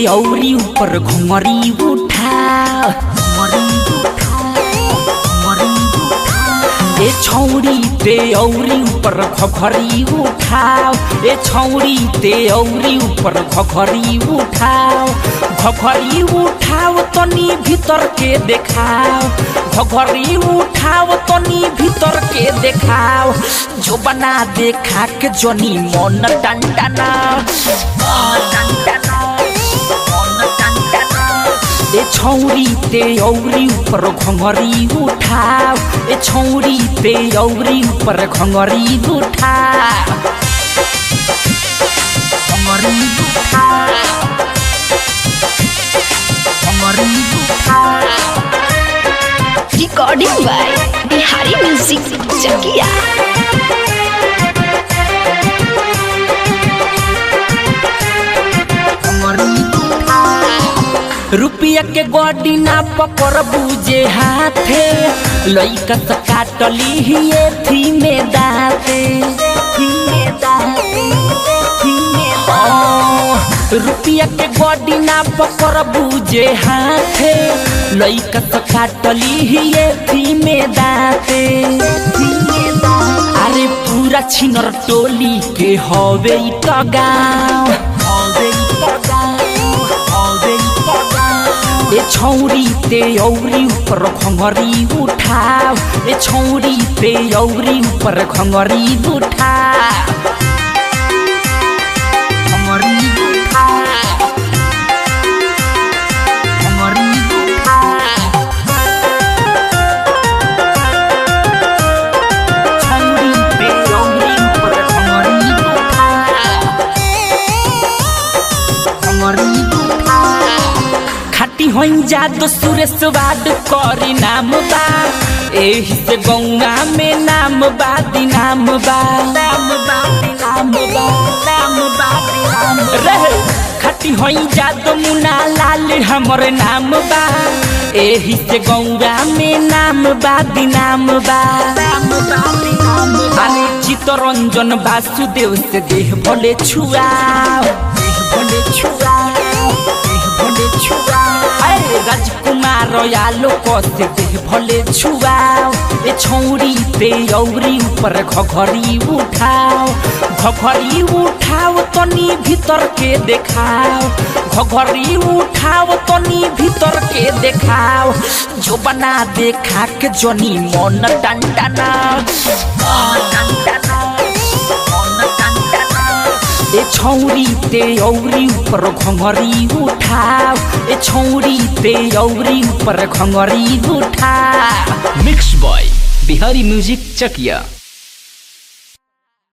औरी ऊपर घुमरी उठा ए छौरी ते औरी ऊपर घघरी उठाओ ए छौरी ते औरी ऊपर घघरी उठाओ तनी भीतर के देखाओ घघरी उठाओ तनी भीतर के देखाओ जो बना देखा के जनी मन टंटना ए छौरी ते औरी ऊपर घघरी उठाओ ए छौरी ते औरी ऊपर घघरी उठाओ रिकॉर्डिंग बाय बिहारी म्यूजिक चकिया। रुपया के गोडी ना पकड़ बुझे हाथे लइका से काटली हिए थी में दाते रुपया के गोडी ना पकड़ बुझे हाथे लइका से काटली हिए थी में दाते अरे पूरा छिनर टोली के हवे त गाँव ए छौरी ते औरी ऊपर घघरी उठाओ ए छौरी ते औरी ऊपर घघरी उठाओ होई जादो सुरेश वाड करी नाम बा एही से गौवा में नाम बा दिनाम बा रहे खटी होई जादो मुना लाल हमर नाम बा एही से गौवा में नाम बा दिनाम बा अरे चित्तरंजन वासुदेव से देह भले छुआओ राजकुमार आलोक से देह भले छुआओ ए छौरी ते औरी ऊपर घघरी उठाओ तनी भीतर के देखाओ घघरी उठाओ तनी भीतर के देखाओ जो बना देखा के जनी मन टंटना ए छौरी ते औरी ऊपर घघरी उठाओ ए छौरी ते औरी ऊपर घघरी उठाओ। मिक्स बॉय बिहारी म्यूजिक चकिया।